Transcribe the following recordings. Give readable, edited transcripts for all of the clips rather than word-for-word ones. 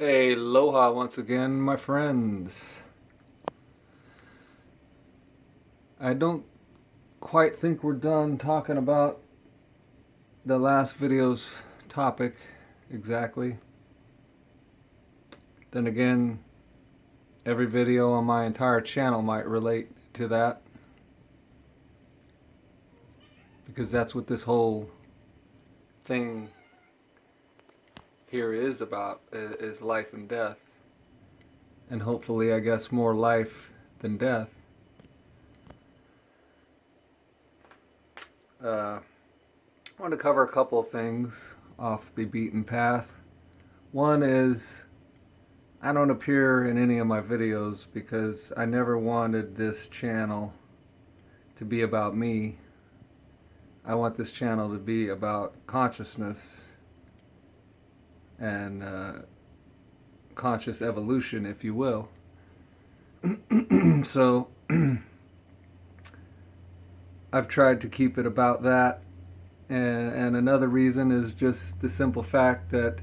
Aloha once again, my friends. I don't quite think we're done talking about the last video's topic exactly. Then again, every video on my entire channel might relate to that, because that's what this whole thing here is about, is life and death. And hopefully, I guess, more life than death. I want to cover a couple of things off the beaten path. One is, I don't appear in any of my videos because I never wanted this channel to be about me. I want this channel to be about consciousness and conscious evolution, if you will. So I've tried to keep it about that, and another reason is just the simple fact that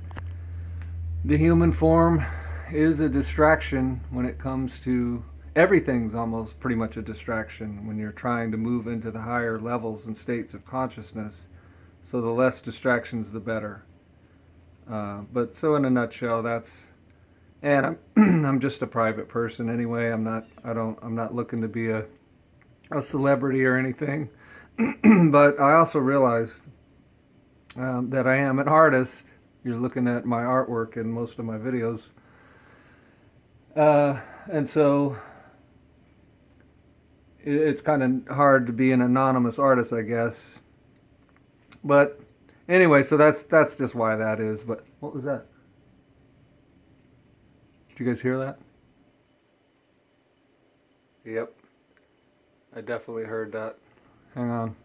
the human form is a distraction when it comes to everything's almost pretty much a distraction when you're trying to move into the higher levels and states of consciousness. So the less distractions, the better. But so in a nutshell, that's, and I'm just a private person anyway. I'm not looking to be a celebrity or anything. But I also realized that I am an artist. You're looking at my artwork in most of my videos. And so it's kind of hard to be an anonymous artist, I guess. But anyway, so that's just why that is. But what was that? Did you guys hear that? Yep. I definitely heard that. Hang on.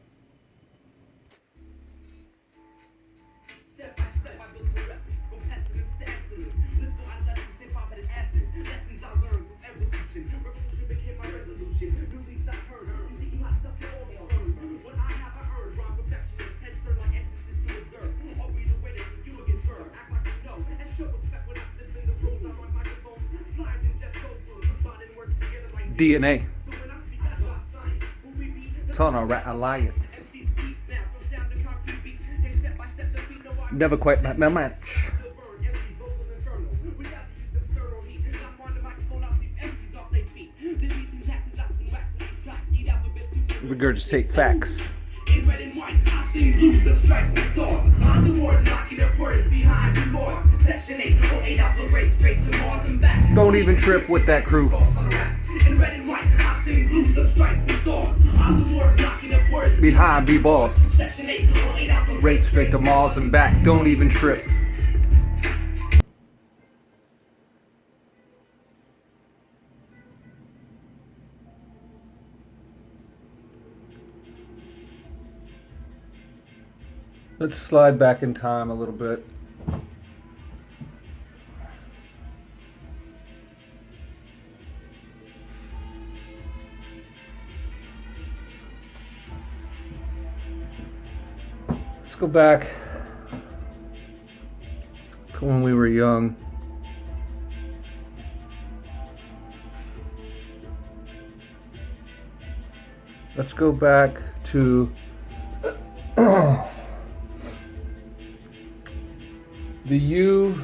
DNA. Tunnel Alliance. Never quite met my match. Regurgitate facts. In red and white, I sing blues of stripes and stars. I'm the Lord knocking up words behind remorse. Section 808 out the rate straight to Mars and back. Don't even trip with that crew. In red and white, I sing blues of stripes and stars. I'm the Lord knocking up words behind B-boss. Section 808 out the rate straight to Mars and back. Don't even trip. Let's slide back in time a little bit. Let's go back to when we were young. Let's go back to the you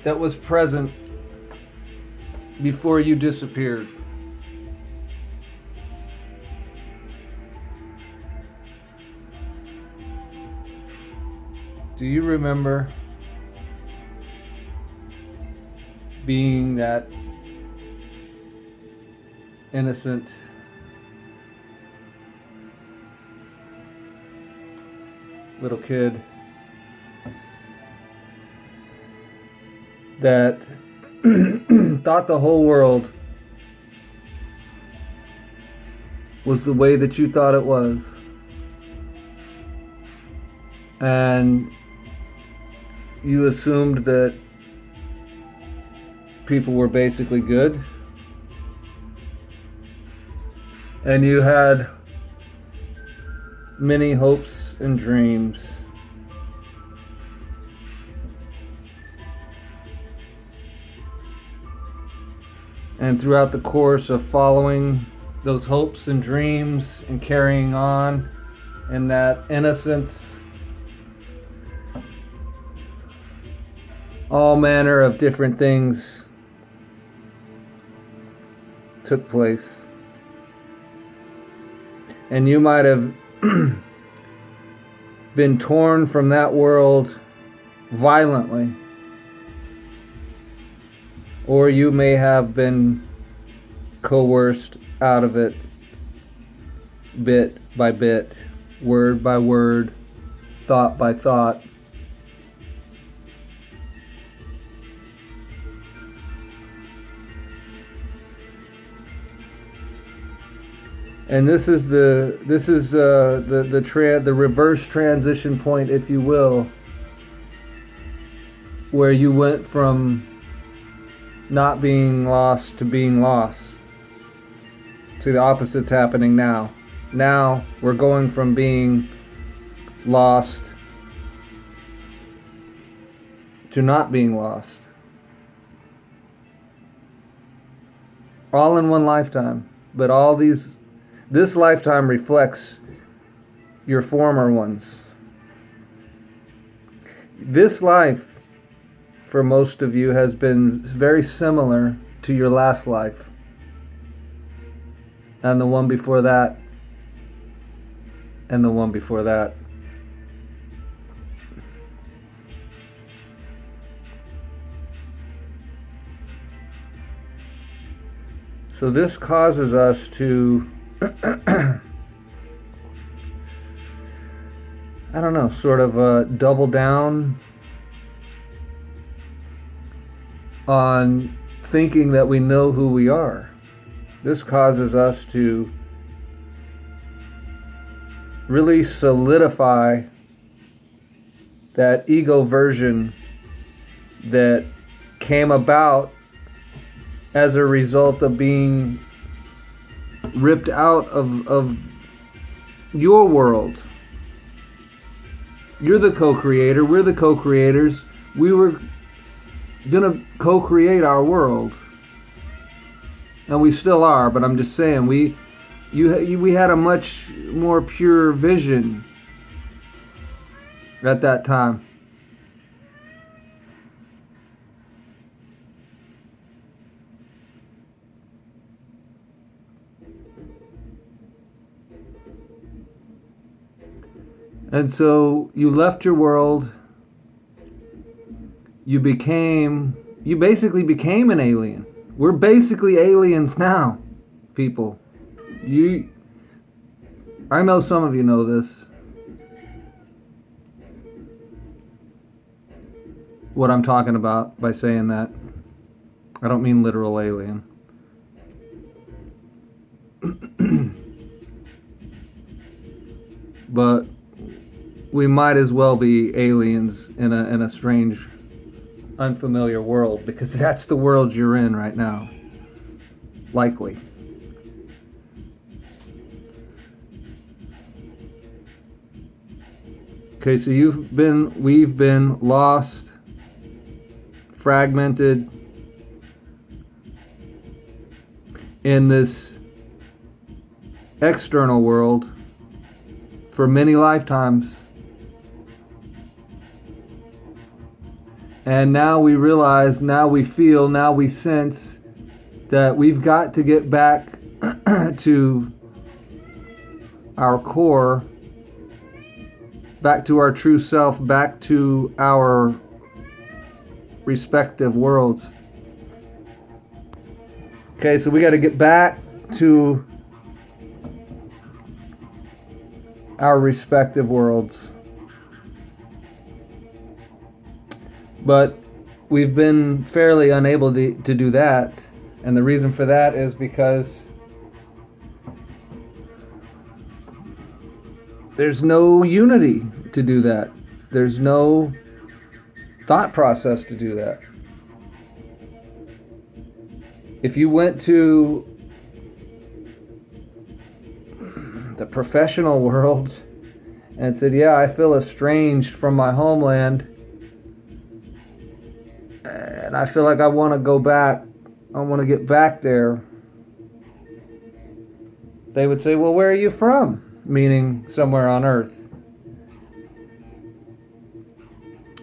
that was present before you disappeared. Do you remember being that innocent, little kid that thought the whole world was the way that you thought it was, and you assumed that people were basically good, and you had many hopes and dreams And throughout the course of following those hopes and dreams and carrying on in that innocence, all manner of different things took place. And you might have been torn from that world violently, or you may have been coerced out of it bit by bit, word by word, thought by thought. And this is the reverse transition point, if you will, where you went from not being lost to being lost. See, the opposite's happening now. Now we're going from being lost to not being lost. All in one lifetime, but this lifetime reflects your former ones. This life, for most of you, has been very similar to your last life, and the one before that, and the one before that. So this causes us to I don't know, sort of double down on thinking that we know who we are. This causes us to really solidify that ego version that came about as a result of being ripped out of your world. You're the co-creator, we're the co-creators. We were gonna co-create our world, and we still are, but I'm just saying we had a much more pure vision at that time. And so you left your world, you basically became an alien. We're basically aliens now, people. I know some of you know this. What I'm talking about by saying that. I don't mean literal alien. But we might as well be aliens in a strange, unfamiliar world, because that's the world you're in right now. Likely. Okay, so we've been lost, fragmented in this external world for many lifetimes. And now we realize, now we feel, now we sense that we've got to get back to our core, back to our true self, back to our respective worlds. Okay, so we got to get back to our respective worlds. But we've been fairly unable to do that. And the reason for that is because there's no unity to do that. There's no thought process to do that. If you went to the professional world and said, yeah, I feel estranged from my homeland, and I feel like I want to go back I want to get back there, they would say, well, where are you from? Meaning somewhere on Earth.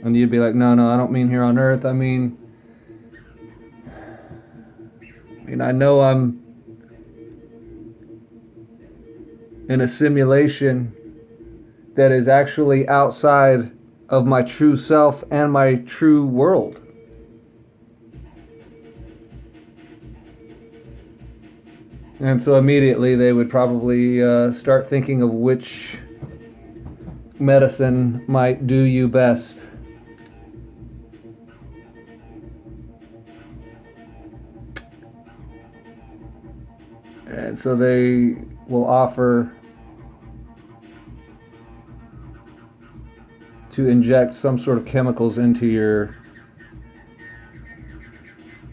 And you'd be like, no, I don't mean here on Earth. I mean, I know I'm in a simulation that is actually outside of my true self and my true world. And so immediately they would probably start thinking of which medicine might do you best. And so they will offer to inject some sort of chemicals into your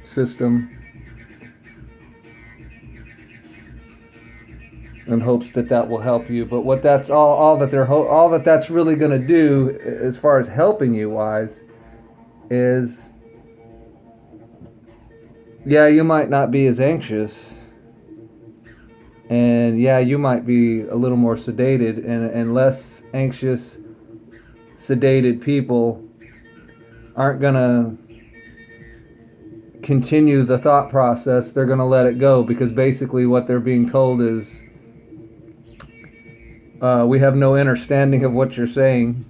system in hopes that that will help you. But what that's all that that's really going to do, as far as helping you wise, is, yeah, you might not be as anxious, and yeah, you might be a little more sedated, and less anxious, sedated people aren't going to continue the thought process. They're going to let it go, because basically what they're being told is, we have no understanding of what you're saying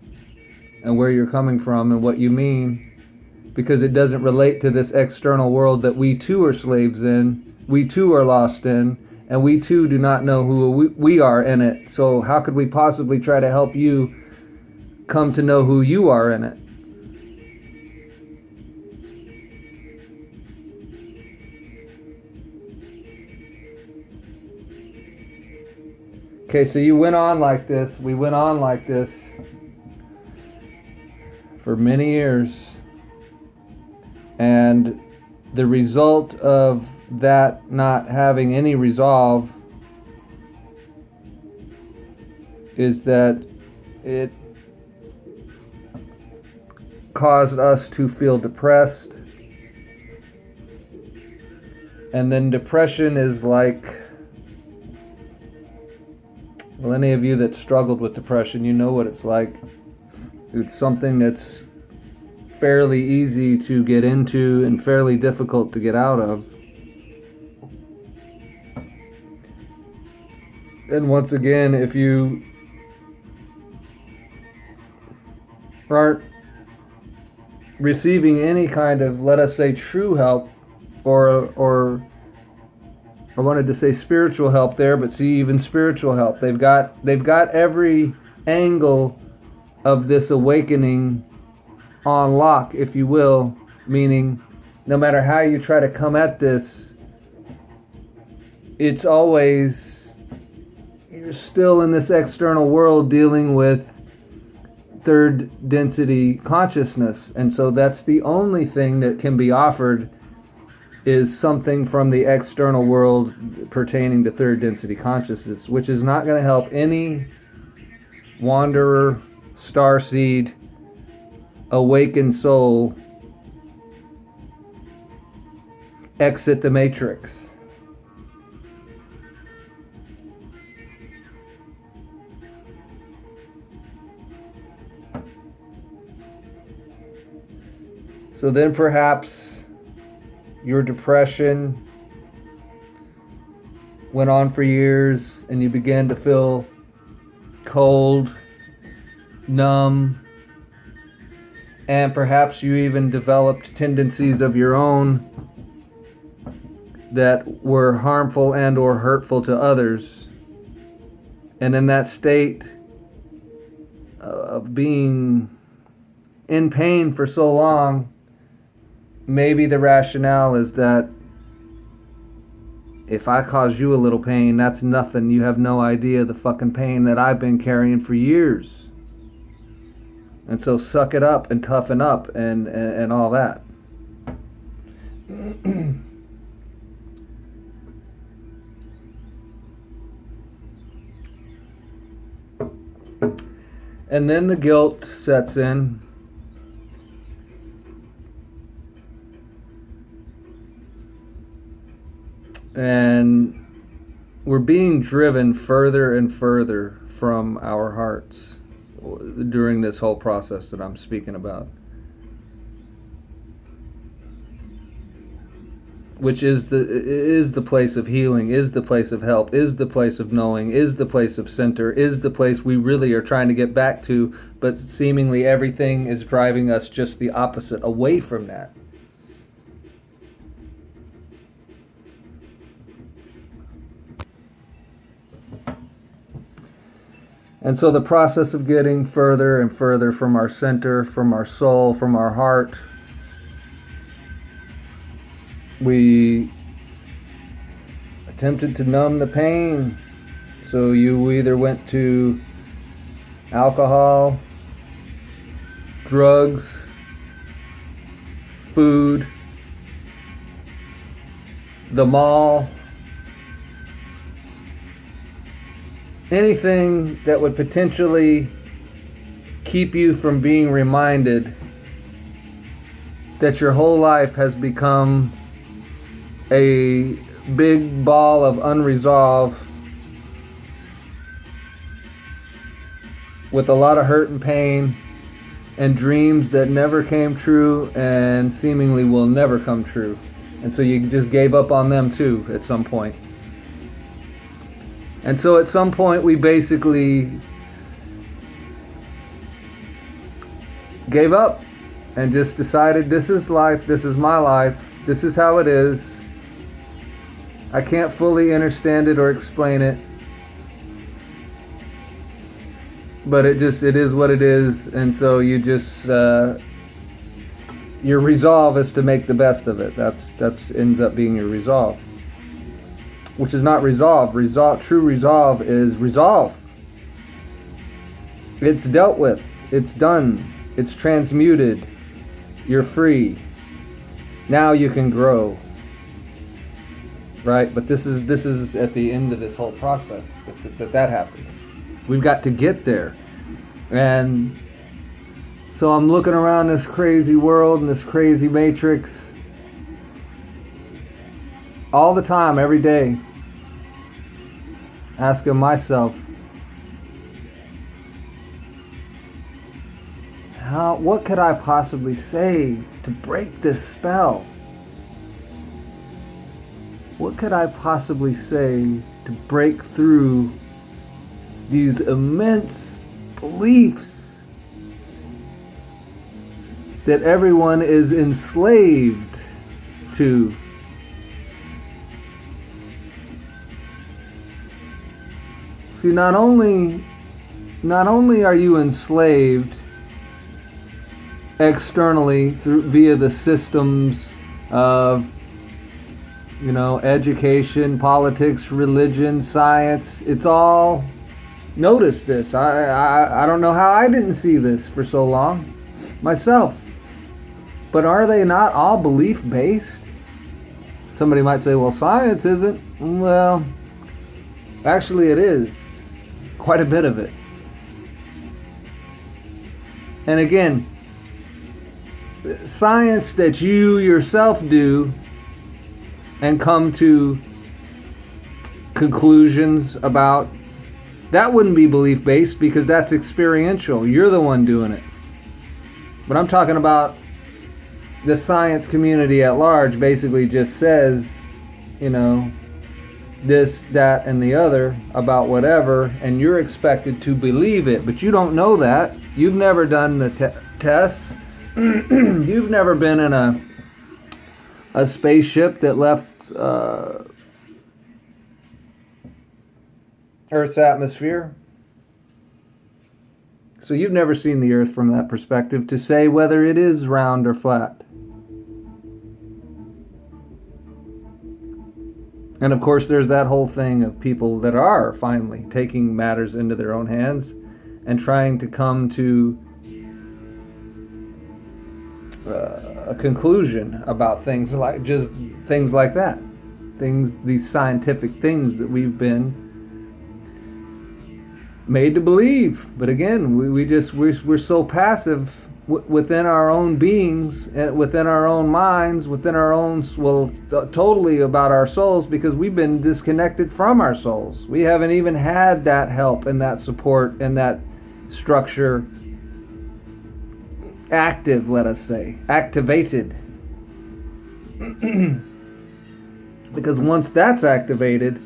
and where you're coming from and what you mean, because it doesn't relate to this external world that we too are slaves in, we too are lost in, and we too do not know who we are in it. So how could we possibly try to help you come to know who you are in it? Okay, so we went on like this for many years, and the result of that not having any resolve is that it caused us to feel depressed. And then depression is like, well, any of you that struggled with depression, you know what it's like. It's something that's fairly easy to get into and fairly difficult to get out of. And once again, if you aren't receiving any kind of, let us say, true help, or I wanted to say spiritual help there, but see, even spiritual help, they've got every angle of this awakening on lock, if you will, meaning no matter how you try to come at this, it's always, you're still in this external world dealing with third density consciousness. And so that's the only thing that can be offered, is something from the external world pertaining to third density consciousness, which is not going to help any wanderer, starseed, awakened soul exit the matrix. So then perhaps your depression went on for years and you began to feel cold, numb, and perhaps you even developed tendencies of your own that were harmful and or hurtful to others. And in that state of being in pain for so long, maybe the rationale is that if I cause you a little pain, that's nothing. You have no idea the fucking pain that I've been carrying for years. And so suck it up and toughen up and all that. And then the guilt sets in. And we're being driven further and further from our hearts during this whole process that I'm speaking about. Which is the place of healing, is the place of help, is the place of knowing, is the place of center, is the place we really are trying to get back to, but seemingly everything is driving us just the opposite, away from that. And so the process of getting further and further from our center, from our soul, from our heart, we attempted to numb the pain. So you either went to alcohol, drugs, food, the mall, anything that would potentially keep you from being reminded that your whole life has become a big ball of unresolved with a lot of hurt and pain and dreams that never came true and seemingly will never come true. And so you just gave up on them too at some point. And so at some point we basically gave up and just decided, this is life, this is my life, this is how it is. I can't fully understand it or explain it, but it is what it is. And so you just your resolve is to make the best of it. That's ends up being your resolve, which is not resolve. True resolve is resolve. It's dealt with, it's done, it's transmuted, you're free. Now you can grow. Right? But this is at the end of this whole process that happens. We've got to get there. And so I'm looking around this crazy world and this crazy matrix all the time, every day, asking myself, what could I possibly say to break this spell? What could I possibly say to break through these immense beliefs that everyone is enslaved to? See, not only are you enslaved externally via the systems of education, politics, religion, science. It's all, notice this. I don't know how I didn't see this for so long myself. But are they not all belief-based? Somebody might say, well, science isn't. Well, actually it is. Quite a bit of it. And again, science that you yourself do and come to conclusions about, that wouldn't be belief-based because that's experiential. You're the one doing it. But I'm talking about the science community at large basically just says, this, that, and the other about whatever, and you're expected to believe it, but you don't know that. You've never done the tests. You've never been in a spaceship that left Earth's atmosphere. So you've never seen the Earth from that perspective to say whether it is round or flat. And of course there's that whole thing of people that are finally taking matters into their own hands and trying to come to a conclusion about things like that, these scientific things that we've been made to believe. But again, we're so passive within our own beings, and within our own minds, within our own, totally about our souls, because we've been disconnected from our souls. We haven't even had that help and that support and that structure active, let us say, activated. Because once that's activated,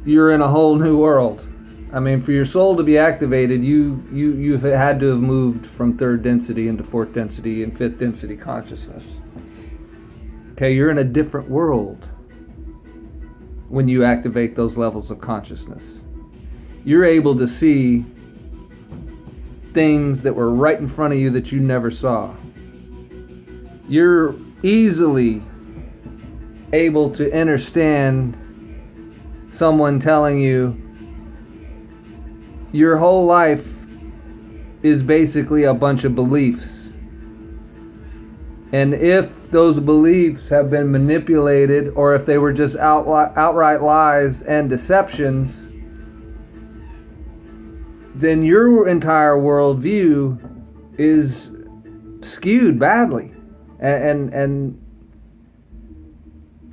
you're in a whole new world. I mean, for your soul to be activated, you've had to have moved from third density into fourth density and fifth density consciousness. Okay, you're in a different world when you activate those levels of consciousness. You're able to see things that were right in front of you that you never saw. You're easily able to understand someone telling you your whole life is basically a bunch of beliefs. And if those beliefs have been manipulated, or if they were just outright lies and deceptions, then your entire worldview is skewed badly. And an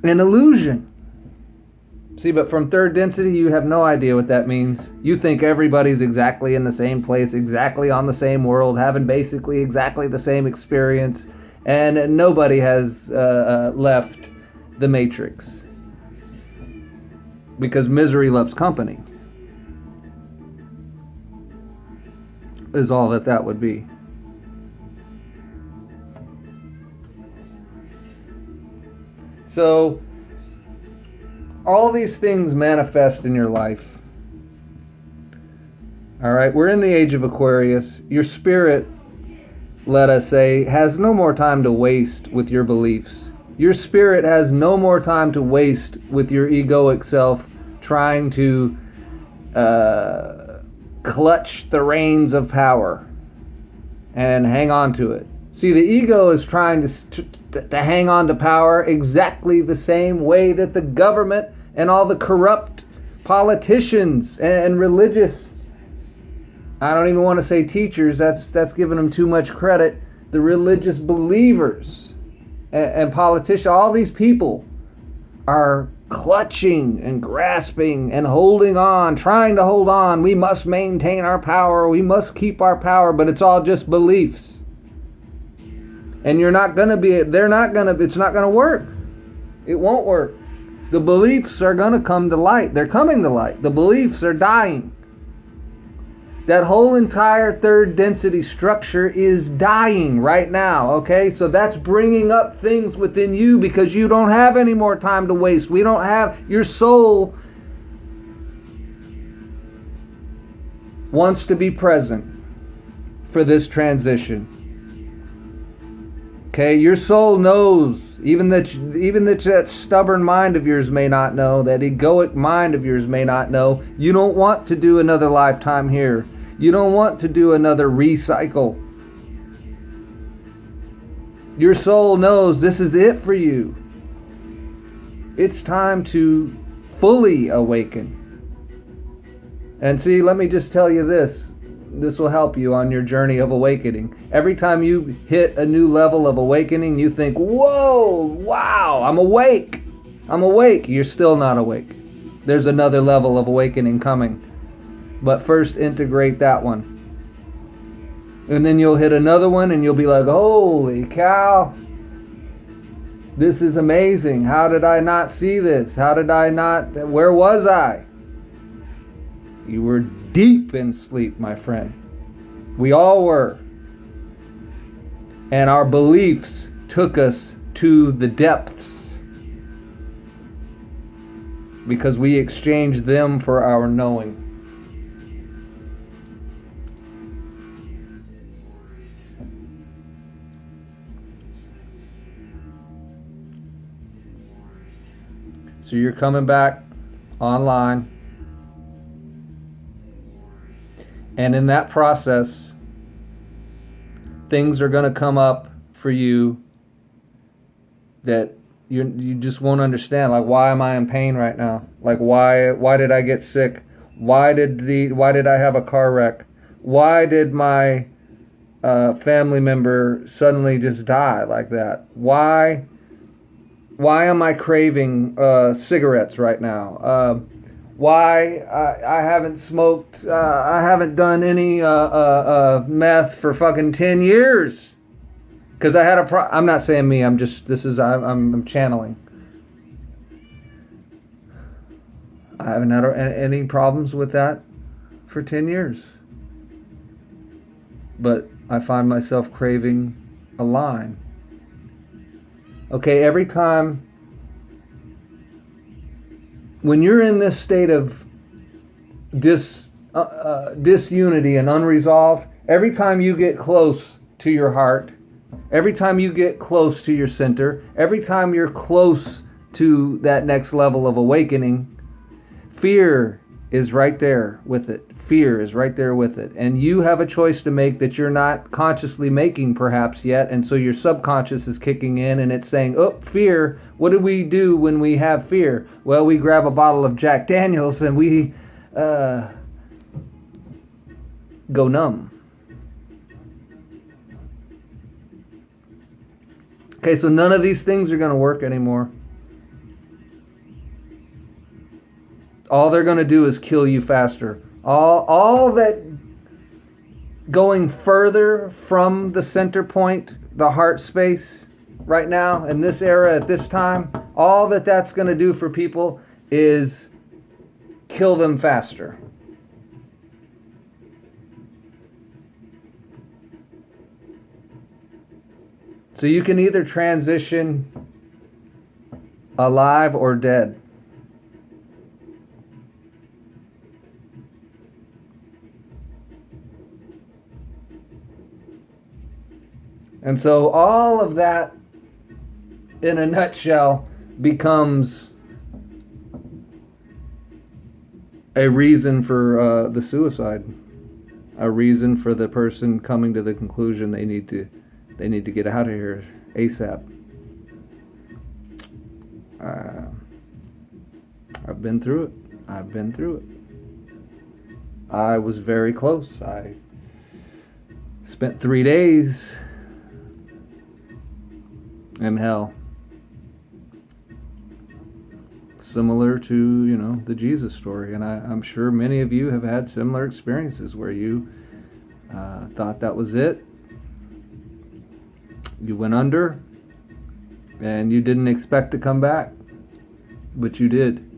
illusion. See, but from third density, you have no idea what that means. You think everybody's exactly in the same place, exactly on the same world, having basically exactly the same experience, and nobody has left the matrix. Because misery loves company, is all that would be. So, all these things manifest in your life. All right, we're in the age of Aquarius. Your spirit, let us say, has no more time to waste with your beliefs. Your spirit has no more time to waste with your egoic self trying to clutch the reins of power and hang on to it. See, the ego is trying to hang on to power exactly the same way that the government and all the corrupt politicians and religious, I don't even want to say teachers, that's giving them too much credit, the religious believers and politicians, all these people are clutching and grasping and holding on, trying to hold on. We must maintain our power, we must keep our power, but it's all just beliefs. And it's not going to work. It won't work. The beliefs are going to come to light. They're coming to light. The beliefs are dying. That whole entire third density structure is dying right now, okay? So that's bringing up things within you because you don't have any more time to waste. Your soul wants to be present for this transition. Okay, your soul knows, even that stubborn mind of yours may not know, that egoic mind of yours may not know, you don't want to do another lifetime here. You don't want to do another recycle. Your soul knows this is it for you. It's time to fully awaken. And see, let me just tell you this. This will help you on your journey of awakening. Every time you hit a new level of awakening, you think, whoa, wow, I'm awake. You're still not awake. There's another level of awakening coming. But first integrate that one. And then you'll hit another one and you'll be like, holy cow. This is amazing. How did I not see this? Where was I? You were deep in sleep, my friend. We all were. And our beliefs took us to the depths because we exchanged them for our knowing. So you're coming back online. And in that process, things are going to come up for you that you just won't understand. Like, why am I in pain right now? Like, why did I get sick? Why did I have a car wreck? Why did my family member suddenly just die like that? Why am I craving cigarettes right now? Why I haven't smoked, I haven't done any meth for fucking 10 years? Because I had I'm not saying me, I'm channeling. I haven't had any problems with that for 10 years. But I find myself craving a line. Okay, every time when you're in this state of disunity and unresolved, every time you get close to your heart, every time you get close to your center, every time you're close to that next level of awakening, fear is right there with it. Fear is right there with it. And you have a choice to make that you're not consciously making perhaps yet. And so your subconscious is kicking in and it's saying, oh, fear. What do we do when we have fear? Well, we grab a bottle of Jack Daniels and we go numb. Okay, so none of these things are going to work anymore. All they're going to do is kill you faster. All that going further from the center point, the heart space, right now, in this era, at this time, all that's going to do for people is kill them faster. So you can either transition alive or dead. And so all of that, in a nutshell, becomes a reason for the suicide, a reason for the person coming to the conclusion they need to get out of here ASAP. I've been through it. I was very close. I spent 3 days in hell. Similar to, the Jesus story. And I'm sure many of you have had similar experiences where you thought that was it. You went under and you didn't expect to come back, but you did.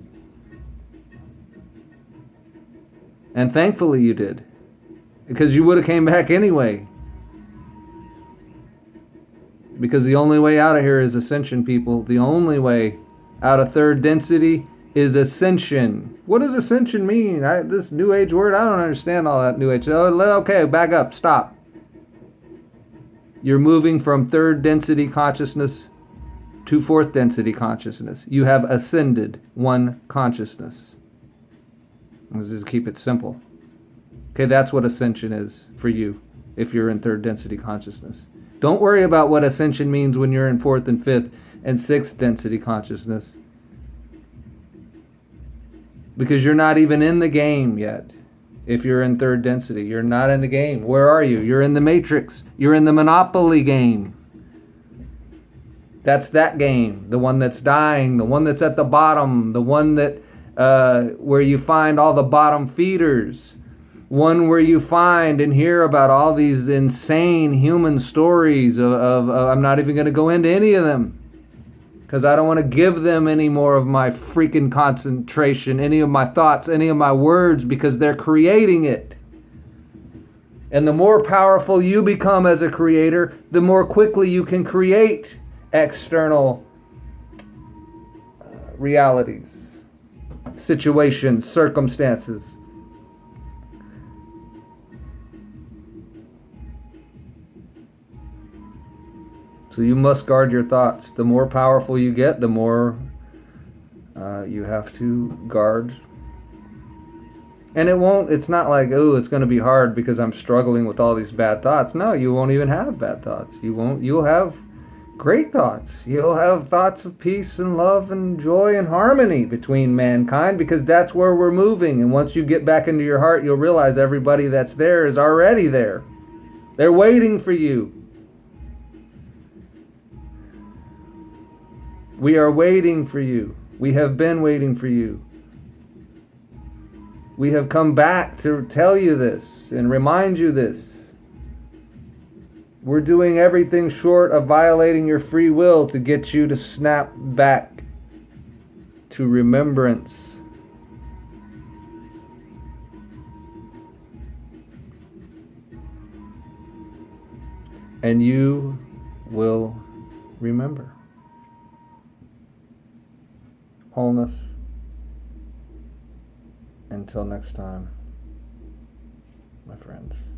And thankfully you did, because you would have came back anyway. Because the only way out of here is ascension, people. The only way out of third density is ascension. What does ascension mean? This new age word, I don't understand all that new age. Okay, back up, stop. You're moving from third density consciousness to fourth density consciousness. You have ascended one consciousness. Let's just keep it simple. Okay, that's what ascension is for you if you're in third density consciousness. Don't worry about what ascension means when you're in fourth and fifth and sixth density consciousness, because you're not even in the game yet. If you're in third density, you're not in the game. Where are you? You're in the Matrix. You're in the Monopoly game. That's that game. The one that's dying, the one that's at the bottom, the one that where you find all the bottom feeders. One where you find and hear about all these insane human stories of I'm not even going to go into any of them, because I don't want to give them any more of my freaking concentration, any of my thoughts, any of my words, because they're creating it. And the more powerful you become as a creator, the more quickly you can create external realities, situations, circumstances. So you must guard your thoughts. The more powerful you get, the more you have to guard. And it's not like, it's going to be hard because I'm struggling with all these bad thoughts. No, you won't even have bad thoughts. You'll have great thoughts. You'll have thoughts of peace and love and joy and harmony between mankind, because that's where we're moving. And once you get back into your heart, you'll realize everybody that's there is already there. They're waiting for you. We are waiting for you. We have been waiting for you. We have come back to tell you this and remind you this. We're doing everything short of violating your free will to get you to snap back to remembrance. And you will remember. Wholeness. Until next time, my friends.